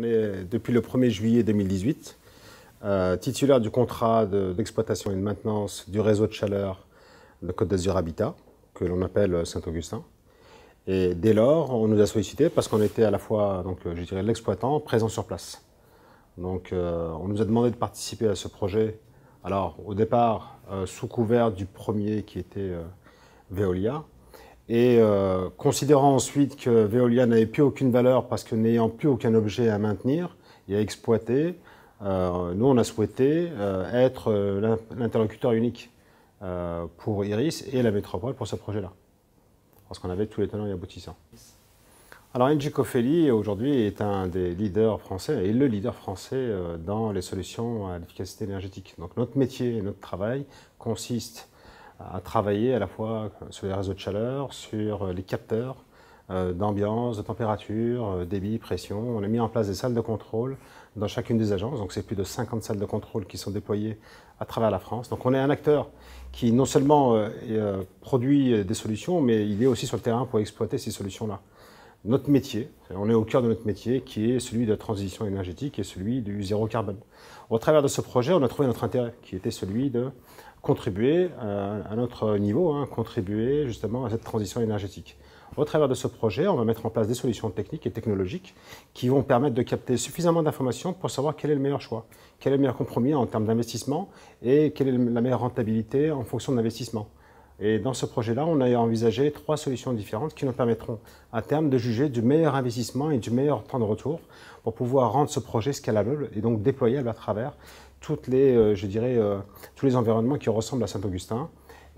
est depuis le 1er juillet 2018 titulaire du contrat d'exploitation et de maintenance du réseau de chaleur de Côte d'Azur Habitat, que l'on appelle Saint-Augustin. Et dès lors, on nous a sollicité parce qu'on était à la fois, donc, je dirais, l'exploitant présent sur place. Donc, on nous a demandé de participer à ce projet. Alors, au départ, sous couvert du premier qui était Veolia. Et considérant ensuite que Veolia n'avait plus aucune valeur parce que n'ayant plus aucun objet à maintenir et à exploiter, nous, on a souhaité être l'interlocuteur unique pour Iris et la métropole pour ce projet-là. Parce qu'on avait tous les tenants et aboutissants. Alors Engie Cofeli aujourd'hui est un des leaders français et le leader français dans les solutions à l'efficacité énergétique. Donc notre métier et notre travail consiste à travailler à la fois sur les réseaux de chaleur, sur les capteurs d'ambiance, de température, débit, pression. On a mis en place des salles de contrôle dans chacune des agences. Donc c'est plus de 50 salles de contrôle qui sont déployées à travers la France. Donc on est un acteur qui non seulement produit des solutions, mais il est aussi sur le terrain pour exploiter ces solutions-là. Notre métier, on est au cœur de notre métier qui est celui de la transition énergétique et celui du zéro carbone. Au travers de ce projet, on a trouvé notre intérêt qui était celui de contribuer à notre niveau, contribuer justement à cette transition énergétique. Au travers de ce projet, on va mettre en place des solutions techniques et technologiques qui vont permettre de capter suffisamment d'informations pour savoir quel est le meilleur choix, quel est le meilleur compromis en termes d'investissement et quelle est la meilleure rentabilité en fonction de l'investissement. Et dans ce projet-là, on a envisagé 3 solutions différentes qui nous permettront à terme de juger du meilleur investissement et du meilleur temps de retour pour pouvoir rendre ce projet scalable et donc déployable à travers toutes les, tous les environnements qui ressemblent à Saint-Augustin.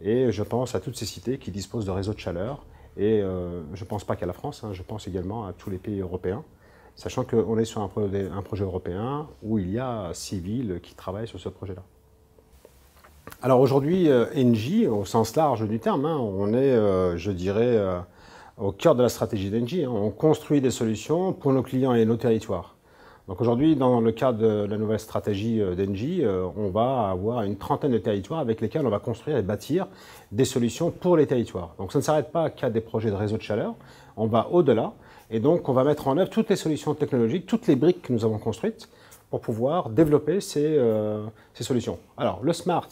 Et je pense à toutes ces cités qui disposent de réseaux de chaleur. Et je ne pense pas qu'à la France, je pense également à tous les pays européens, sachant qu'on est sur un projet européen où il y a 6 villes qui travaillent sur ce projet-là. Alors aujourd'hui, Engie, au sens large du terme, on est, je dirais, au cœur de la stratégie d'Engie. On construit des solutions pour nos clients et nos territoires. Donc aujourd'hui, dans le cadre de la nouvelle stratégie d'Engie, on va avoir une trentaine de territoires avec lesquels on va construire et bâtir des solutions pour les territoires. Donc ça ne s'arrête pas qu'à des projets de réseau de chaleur, on va au-delà et donc on va mettre en œuvre toutes les solutions technologiques, toutes les briques que nous avons construites pour pouvoir développer ces solutions. Alors le smart,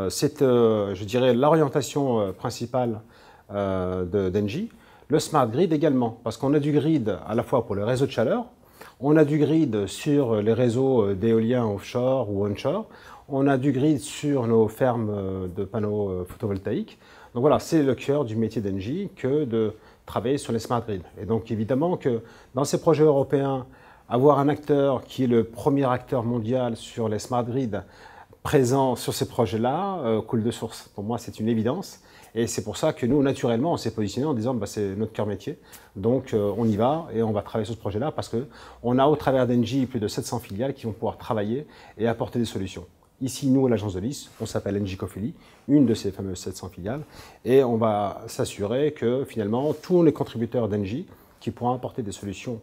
c'est, je dirais, l'orientation principale d'Engie. Le smart grid également, parce qu'on a du grid à la fois pour le réseau de chaleur, on a du grid sur les réseaux d'éolien offshore ou onshore. On a du grid sur nos fermes de panneaux photovoltaïques. Donc voilà, c'est le cœur du métier d'Engie que de travailler sur les smart grids. Et donc évidemment que dans ces projets européens, avoir un acteur qui est le premier acteur mondial sur les smart grids présent sur ces projets-là, coule de source. Pour moi, c'est une évidence. Et c'est pour ça que nous, naturellement, on s'est positionné en disant bah, c'est notre cœur métier. Donc, on y va et on va travailler sur ce projet-là parce qu'on a au travers d'Engie plus de 700 filiales qui vont pouvoir travailler et apporter des solutions. Ici, nous, à l'agence de Lys, on s'appelle Engie Cofeli, une de ces fameuses 700 filiales. Et on va s'assurer que finalement, tous les contributeurs d'Engie qui pourront apporter des solutions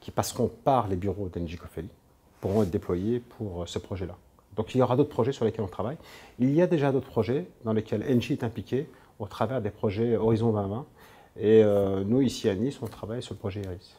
qui passeront par les bureaux d'Engie Cofeli pourront être déployés pour ce projet-là. Donc, il y aura d'autres projets sur lesquels on travaille. Il y a déjà d'autres projets dans lesquels Engie est impliqué au travers des projets Horizon 2020. Et nous, ici à Nice, on travaille sur le projet Iris.